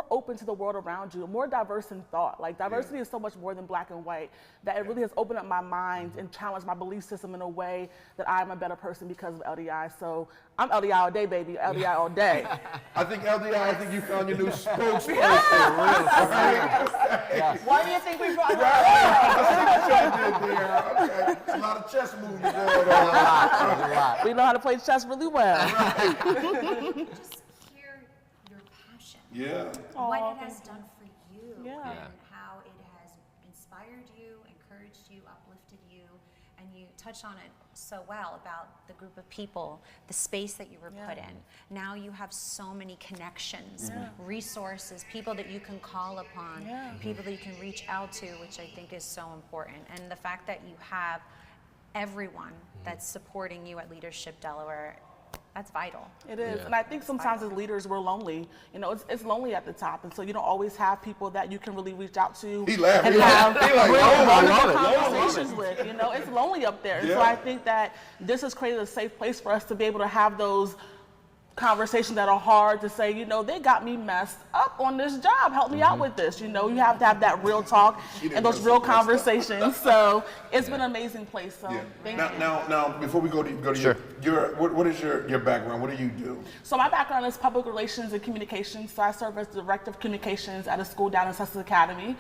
open to the world around you, more diverse in thought. Like, diversity is so much more than black and white, that it really has opened up my mind and challenged my belief system in a way that I'm a better person because of LDI. So I'm LDI all day, baby, LDI all day. I think you found your new spokesperson. Why do you think we brought her? Okay. It's a lot of chess moves going on. We know how to play chess really well. Just hear your passion. Yeah. What it has done for you Yeah. and how it has inspired you, encouraged you, uplifted you, and you touched on it so well about the group of people, the space that you were put in. Now you have so many connections, resources, people that you can call upon, people that you can reach out to, which I think is so important. And the fact that you have everyone that's supporting you at Leadership Delaware, that's vital. It is, and I think sometimes as leaders we're lonely. You know, it's lonely at the top, and so you don't always have people that you can really reach out to and have real conversations with. You know, it's lonely up there, and so I think that this has created a safe place for us to be able to have those conversations that are hard to say, you know, they got me messed up on this job, help me out with this. You know, you have to have that real talk and those real conversations. So it's been an amazing place. So thank you. Now, before we go to what is your background? What do you do? So my background is public relations and communications. So I serve as Director of Communications at a school down in Sussex Academy.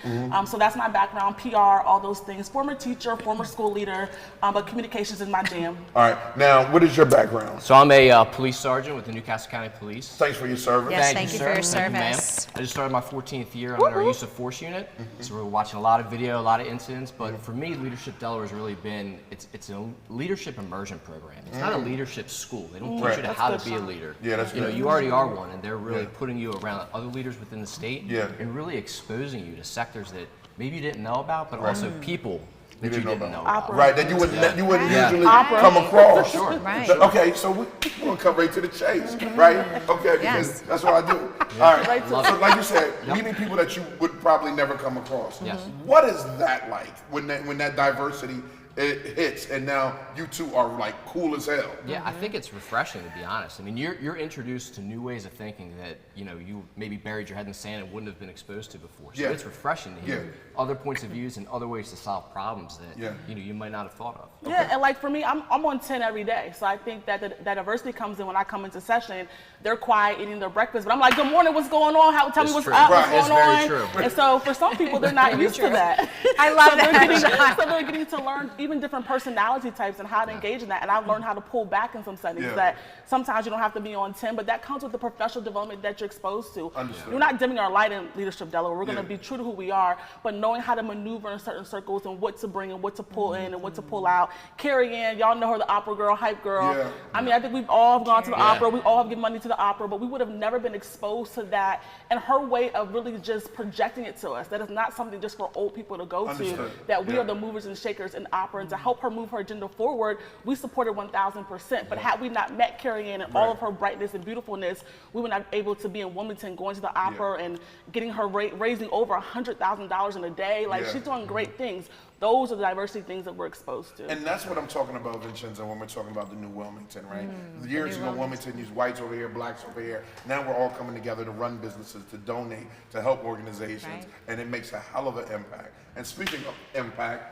So that's my background, PR, all those things. Former teacher, former school leader, but communications is my jam. All right. Now, what is your background? So I'm a police sergeant with the Newcastle County Police. Thanks for your service. Yes, thank you for your service. I just started my 14th year. I'm in our use of force unit. So we're watching a lot of video, a lot of incidents. But for me, Leadership Delaware has really been, it's a leadership immersion program. It's not a leadership school. They don't teach you how to be a leader. Yeah, that's good. You already are one, and they're really putting you around other leaders within the state and really exposing you to sectors that maybe you didn't know about, but also people that you didn't know about. Right, that you wouldn't usually come across. For sure. Right. Okay, so we're going to come right to the chase, right? Okay, because that's what I do. All right, so like you said, meeting people that you would probably never come across. Yes. What is that like when that diversity it hits and now you two are like cool as hell? Yeah, I think it's refreshing, to be honest. I mean, you're introduced to new ways of thinking that, you know, you maybe buried your head in the sand and wouldn't have been exposed to before. So it's refreshing to hear other points of views and other ways to solve problems that you know, you might not have thought of. Yeah, and like for me, I'm on 10 every day. So I think that that diversity comes in when I come into session. They're quiet, eating their breakfast, but I'm like, good morning, what's going on? Tell me what's up, what's going on? Very true. And so for some people, they're not used to that. I love that. So they're getting to learn, even different personality types and how to engage in that. And I've learned how to pull back in some settings that sometimes you don't have to be on 10, but that comes with the professional development that you're exposed to. We're not dimming our light in Leadership Delaware. We're going to be true to who we are, but knowing how to maneuver in certain circles and what to bring and what to pull in and what to pull out. Carrie Ann, y'all know her, the opera girl, hype girl. I mean, I think we've all gone to the opera. We all have given money to the opera, but we would have never been exposed to that. And her way of really just projecting it to us, that is not something just for old people to go to, that we are the movers and shakers in opera. And to help her move her agenda forward, we supported 1,000%. But had we not met Carrie Ann and all of her brightness and beautifulness, we were not able to be in Wilmington, going to the opera and getting her raising over $100,000 in a day. Like, she's doing great things. Those are the diversity things that we're exposed to. And that's what I'm talking about, Vincenzo, when we're talking about the new Wilmington, right? Years ago, Wilmington used whites over here, blacks over here. Now we're all coming together to run businesses, to donate, to help organizations, and it makes a hell of an impact. And speaking of impact,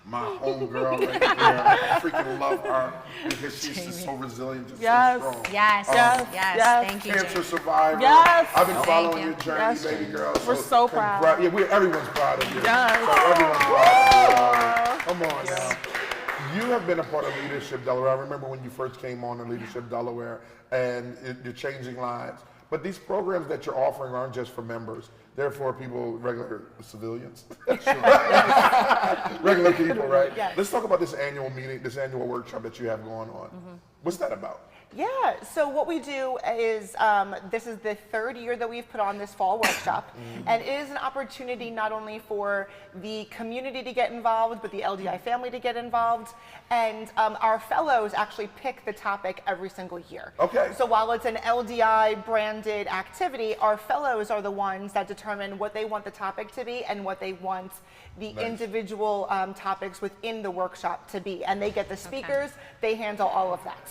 my homegirl right there, I freaking love her because she's just so resilient, just so strong. Yes. Thank you, Cancer survivor. I've been following your journey, baby girl. We're so proud. Yeah, everyone's proud of you. So everyone's proud of you. Come on now. You have been a part of Leadership Delaware. I remember when you first came on to Leadership Delaware, and you're changing lives. But these programs that you're offering aren't just for members. They're for people, regular civilians. Regular people, right? Let's talk about this annual meeting, this annual workshop that you have going on. What's that about? Yeah, so what we do is, this is the third year that we've put on this fall workshop, and it is an opportunity not only for the community to get involved, but the LDI family to get involved, and our fellows actually pick the topic every single year. So while it's an LDI branded activity, our fellows are the ones that determine what they want the topic to be and what they want the individual topics within the workshop to be, and they get the speakers, they handle all of that.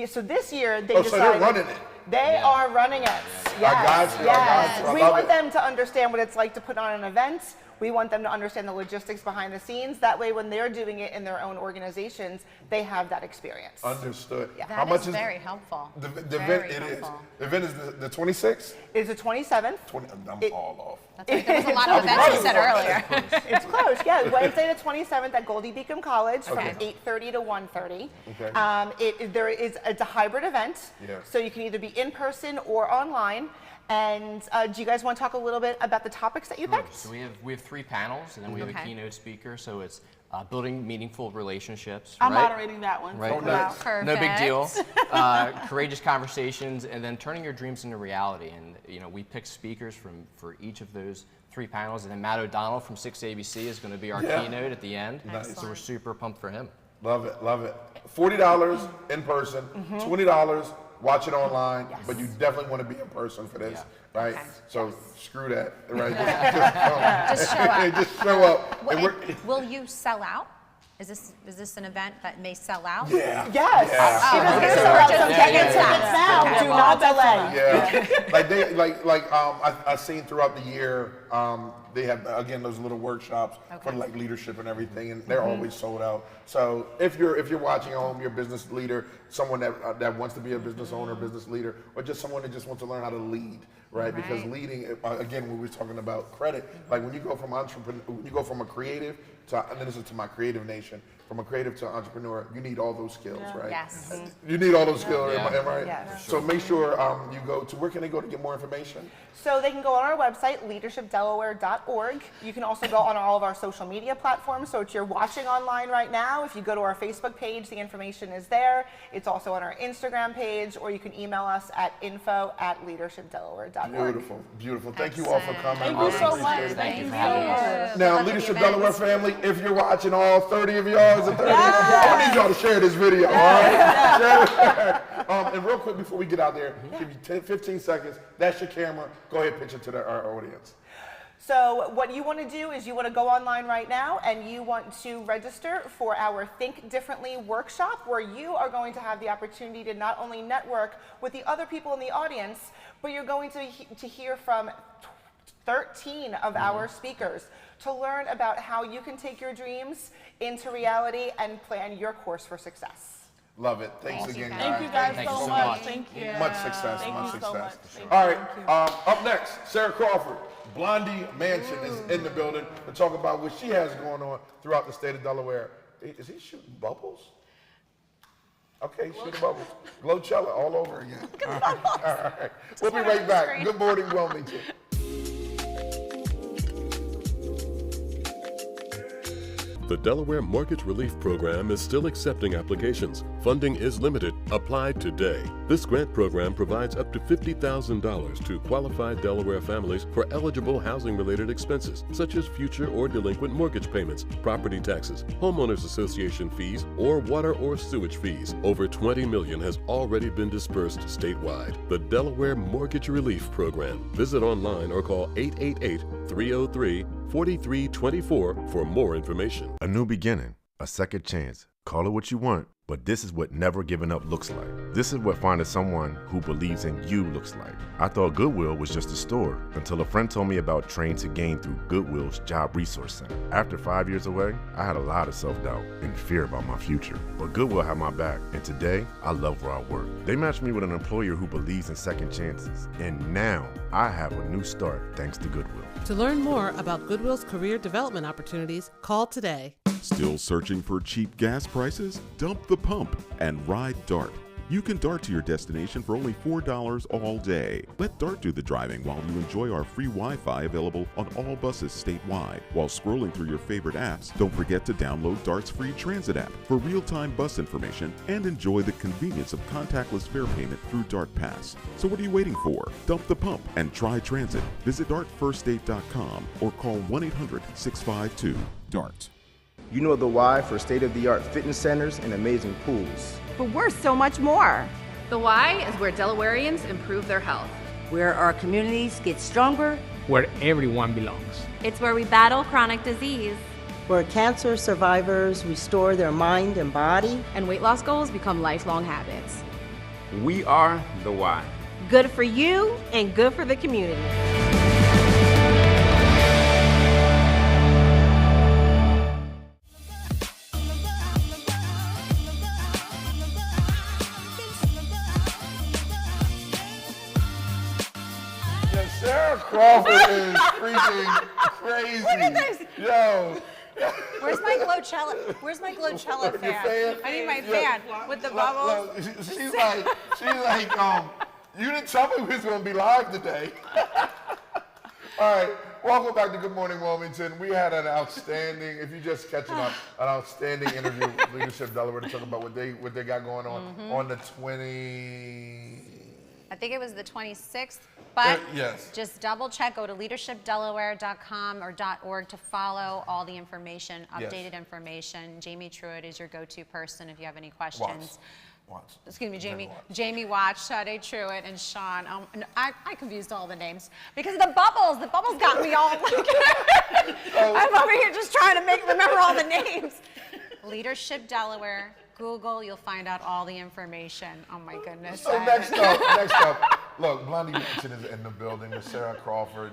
So this year they decided they're running it. They are running it. Yes. We want them to understand what it's like to put on an event. We want them to understand the logistics behind the scenes. That way, when they're doing it in their own organizations, they have that experience. Understood. How much is very helpful. The event The event is the 26th? It's the 27th. I'm all off. That's right. There was a lot of events you said earlier. It's close. Yeah, Wednesday the 27th at Goldie Beacon College from 8:30 to 1:30. It's a hybrid event, so you can either be in person or online. And do you guys want to talk a little bit about the topics that you picked? So we have 3 panels, and then we have a keynote speaker. So it's building meaningful relationships. I'm moderating that one. Right. Perfect. No big deal. Courageous conversations, and then turning your dreams into reality. And we pick speakers for each of those 3 panels, and then Matt O'Donnell from 6 ABC is going to be our keynote at the end. So we're super pumped for him. Love it, love it. $40 in person, $20. Watch it online, but you definitely want to be in person for this, right? So screw that, right? Just show up. Just show up. Will you sell out? Is this an event that may sell out? Yes. Do not delay. I've seen throughout the year, they have again those little workshops for like leadership and everything, and they're always sold out. So if you're watching at home, you're a business leader, someone that wants to be a business owner, business leader, or just someone that just wants to learn how to lead, right? Because leading, again, when we're talking about credit, like when you go from a creative to, and then this is to my creative nation, from a creative to entrepreneur, you need all those skills, right? Yes. You need all those skills, am I right? Yes. So make sure you go to, where can they go to get more information? So they can go on our website, leadershipdelaware.org. You can also go on all of our social media platforms. So if you're watching online right now, if you go to our Facebook page, the information is there. It's also on our Instagram page, or you can email us at info@leadershipdelaware.org. Beautiful, beautiful. Thank you all for coming. Thank you so much. Thank you so much. Now, Leadership Delaware family, if you're watching, all 30 of y'all, I need y'all to share this video, all right? And real quick before we get out there, give you 10, 15 seconds. That's your camera. Go ahead, pitch it to our audience. So what you want to do is you want to go online right now and you want to register for our Think Differently workshop, where you are going to have the opportunity to not only network with the other people in the audience, but you're going to hear from 13 of our speakers to learn about how you can take your dreams into reality and plan your course for success. Love it. Thanks again, guys. Thank you guys so much. Thank you. Much success. Thank much you success. So much. All right. Up next, Sarah Crawford. Blondie Mansion is in the building to talk about what she has going on throughout the state of Delaware. Is he shooting bubbles? Okay, shooting bubbles. Glowcella all over again. All right. We'll be right back. Good morning, Wilmington. The Delaware Mortgage Relief Program is still accepting applications. Funding is limited. Apply today. This grant program provides up to $50,000 to qualified Delaware families for eligible housing-related expenses, such as future or delinquent mortgage payments, property taxes, homeowners association fees, or water or sewage fees. Over $20 million has already been dispersed statewide. The Delaware Mortgage Relief Program. Visit online or call 888-303-4324 for more information. A new beginning, a second chance. Call it what you want, but this is what never giving up looks like. This is what finding someone who believes in you looks like. I thought Goodwill was just a store until a friend told me about Train to Gain through Goodwill's Job Resource Center. After 5 years away, I had a lot of self-doubt and fear about my future. But Goodwill had my back, and today, I love where I work. They matched me with an employer who believes in second chances, and now I have a new start thanks to Goodwill. To learn more about Goodwill's career development opportunities, call today. Still searching for cheap gas prices? Dump the pump and ride DART. You can DART to your destination for only $4 all day. Let DART do the driving while you enjoy our free Wi-Fi available on all buses statewide. While scrolling through your favorite apps, don't forget to download DART's free transit app for real-time bus information and enjoy the convenience of contactless fare payment through DART Pass. So what are you waiting for? Dump the pump and try transit. Visit dartfirststate.com or call 1-800-652-DART. You know the why for state-of-the-art fitness centers and amazing pools. But we're so much more. The why is where Delawareans improve their health. Where our communities get stronger. Where everyone belongs. It's where we battle chronic disease. Where cancer survivors restore their mind and body. And weight loss goals become lifelong habits. We are the why. Good for you and good for the community. Sarah Crawford is freaking crazy. Look at this. Yo. Where's my Glowcella fan? I need my fan with the bubbles. She's like, you didn't tell me we was going to be live today. All right, welcome back to Good Morning Wilmington. We had an outstanding, if you're just catching up, an outstanding interview with Leadership Delaware to talk about what they got going on the 20. I think it was the 26th, but yes. Just double check, go to leadershipdelaware.com or .org to follow all the information, updated information. Jamie Truitt is your go-to person if you have any questions. Watts. Excuse me, Jamie Watts, Sade Truitt, and Sean. I confused all the names because the bubbles got me all like, I'm over here just trying to remember all the names. Leadership Delaware. Google, you'll find out all the information. Oh my goodness. So next up, look, Blondie Mansion is in the building with Sarah Crawford.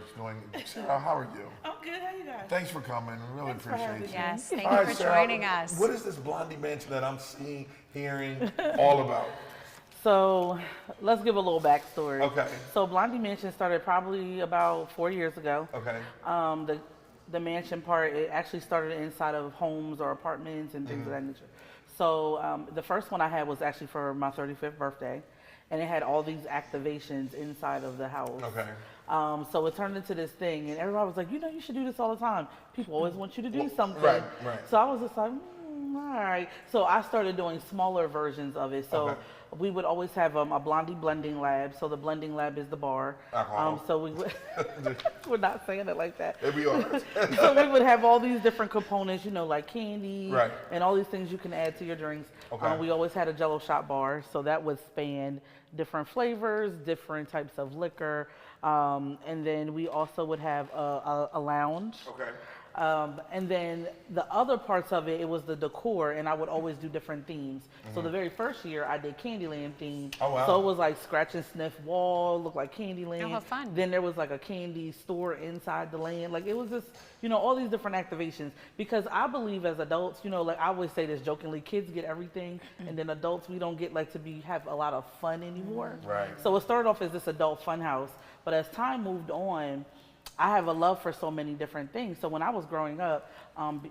Sarah, how are you? I'm good, how you guys? Thanks for coming, we really appreciate you. Yes, thank you for joining us. What is this Blondie Mansion that I'm hearing all about? So let's give a little backstory. Okay. So Blondie Mansion started probably about 4 years ago. Okay. The mansion part, it actually started inside of homes or apartments and things of that nature. So the first one I had was actually for my 35th birthday, and it had all these activations inside of the house. Okay. So it turned into this thing, and everybody was like, you should do this all the time. People always want you to do something. Right. So I was just like, all right. So I started doing smaller versions of it. So we would always have a Blondie blending lab. So the blending lab is the bar. So we would, we're not saying it like that. We are. So we would have all these different components, like candy and all these things you can add to your drinks. Okay. We always had a Jello shot bar. So that would span different flavors, different types of liquor. And then we also would have a lounge. Okay. And then the other parts of it was the decor, and I would always do different themes. So the very first year, I did Candyland theme. Oh, wow. So it was like scratch and sniff wall, looked like Candyland. Oh, how fun. Then there was like a candy store inside the land. Like it was just, you know, all these different activations. Because I believe as adults, you know, like I always say this jokingly, kids get everything, and then adults, we don't get like to have a lot of fun anymore. Right. So it started off as this adult fun house, but as time moved on, I have a love for so many different things. So when I was growing up,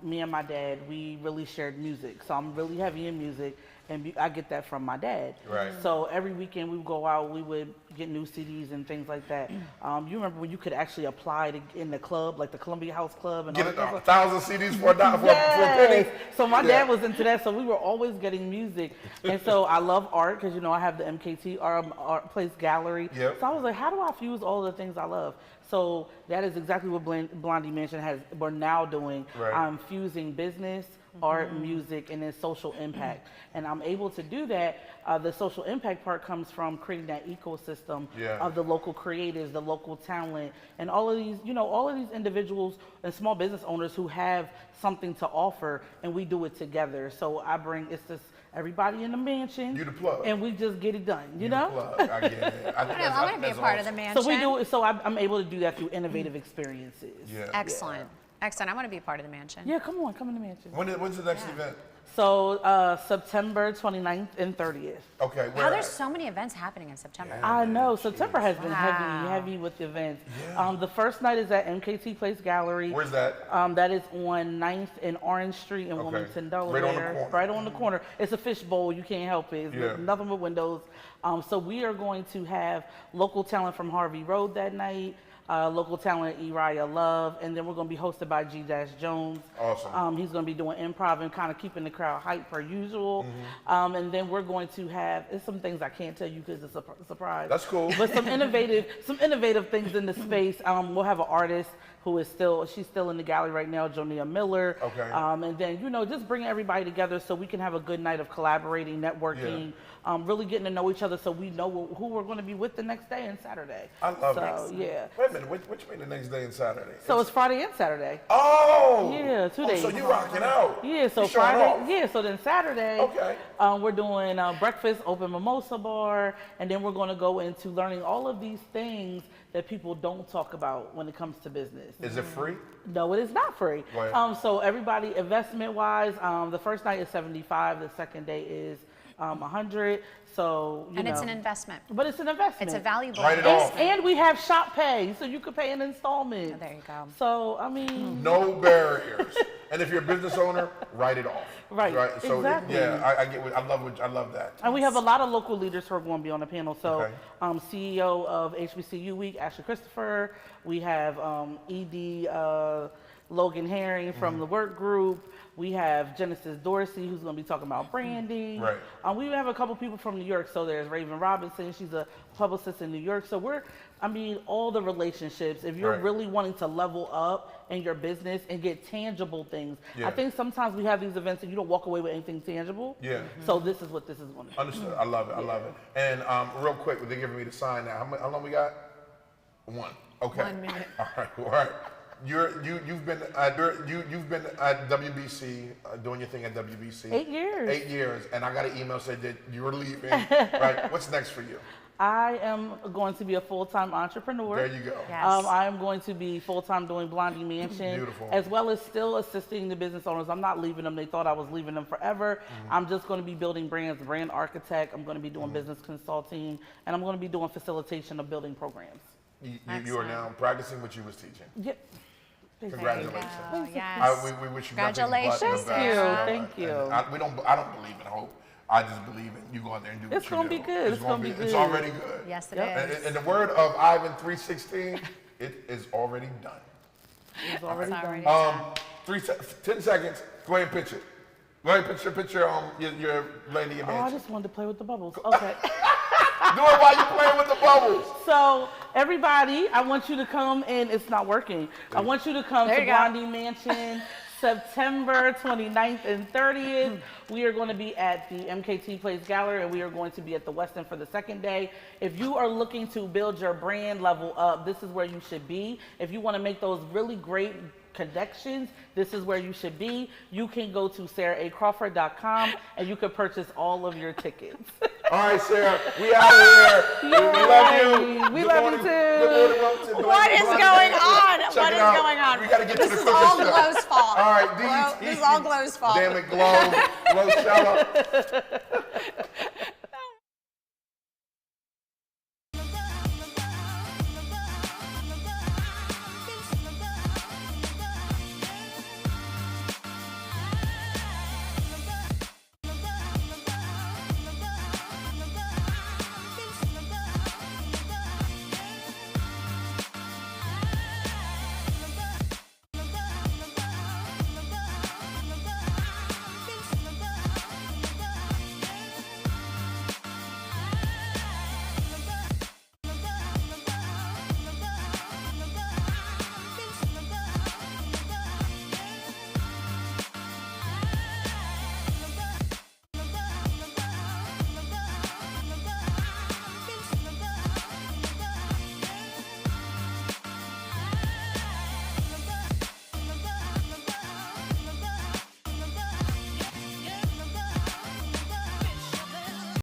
me and my dad, we really shared music. So I'm really heavy in music, and I get that from my dad. Right. So every weekend we would go out, we would get new CDs and things like that. You remember when you could actually apply in the club, like the Columbia House Club, and get all that 1,000 CDs for a penny. So my dad was into that, so we were always getting music. And so I love art because, you know, I have the MKT art place gallery. Yep. So I was like, how do I fuse all the things I love? So that is exactly what Blondie Mansion we're now doing. Right. I'm fusing business, art, music, and then social impact. And I'm able to do that. The social impact part comes from creating that ecosystem of the local creators, the local talent, and all of these, you know, all of these individuals and small business owners who have something to offer, and we do it together. So it's just everybody in the mansion. You the plug. And we just get it done, you know? The plug. I get it. I want to be a part of the mansion. So we do it. So I'm able to do that through innovative experiences. Yeah. Excellent. Excellent. I want to be a part of the mansion. Yeah, come on, come in the mansion. When's the next event? So September 29th and 30th. Okay. Wow, there's so many events happening in September. I know. September has been heavy with events. Yeah. The first night is at MKT Place Gallery. Where's that? That is on 9th and Orange Street in Wilmington, Delaware. Right on the corner. It's a fishbowl. You can't help it. It's nothing but windows. So we are going to have local talent from Harvey Road that night. Local talent Uriah Love, and then we're going to be hosted by G-Jones. Awesome. He's going to be doing improv and kind of keeping the crowd hyped per usual. And then we're going to have some things I can't tell you because it's a surprise. That's cool. But some innovative things in the space. We'll have an artist who is she's still in the gallery right now, Jonia Miller. Okay. And then, you know, just bringing everybody together so we can have a good night of collaborating, networking, really getting to know each other so we know who we're going to be with the next day and Saturday. I love it. So, yeah. Wait a minute, which mean the next day and Saturday? So it's Friday and Saturday. Oh! Yeah, 2 days. So you rocking out. Yeah, so Friday, so then Saturday, we're doing breakfast, open mimosa bar, and then we're going to go into learning all of these things that people don't talk about when it comes to business. Is it free? No, it is not free. Right. So everybody, investment-wise, the first night is $75, the second day is $100. So it's an investment. But it's an investment. It's a valuable investment. And we have shop pay, so you could pay an installment. Oh, there you go. So I mean, no barriers. And if you're a business owner, write it off. Right. So exactly. I get. I love that. And we have a lot of local leaders who are going to be on the panel. So, CEO of HBCU Week, Ashley Christopher. We have ED Logan Herring from the work group. We have Genesis Dorsey, who's going to be talking about branding. Right. We have a couple people from New York. So there's Raven Robinson. She's a publicist in New York. So all the relationships, if you're really wanting to level up in your business and get tangible things. I think sometimes we have these events and you don't walk away with anything tangible. Yeah. So this is what this is going to be. Understood. I love it. I love it. And real quick, they're giving me the sign now. How long we got? 1. Okay. 1 minute. All right. You've been at WBC doing your thing at WBC. 8 years. 8 years, and I got an email said that you were leaving. Right. What's next for you? I am going to be a full-time entrepreneur. There you go. Yes. I am going to be full-time doing Blondie Mansion. Beautiful. As well as still assisting the business owners. I'm not leaving them. They thought I was leaving them forever. I'm just going to be building brands, brand architect. I'm going to be doing business consulting, and I'm going to be doing facilitation of building programs. You are now practicing what you was teaching. Yep. Congratulations. Yes. We wish you Congratulations. nothing but the best. Thank you. I don't believe in hope. I just believe in you go out there and do what you do. It's going to be good. It's going to be good. It's already good. Yes, it is. And the word of Ivan 3:16, it is already done. It's already done. 10 seconds. Go ahead and pitch it. Go ahead and picture your lady in your mansion. I just wanted to play with the bubbles. Okay. Do it while you're playing with the bubbles. So everybody, I want you to come and it's not working. I want you to come to Blondie Mansion September 29th and 30th. We are going to be at the MKT Place Gallery and we are going to be at the Westin for the second day. If you are looking to build your brand level up, this is where you should be. If you want to make those really great connections, this is where you should be. You can go to sarahacrawford.com and you can purchase all of your tickets. All right, Sarah, we out of here. We love you. We love you too. What is going on? What is going on? We got to get to the cooking show. This is all Glow's fault. All right, DETV. This is all Glow's fault. Damn it, Glow. Glow, shut up.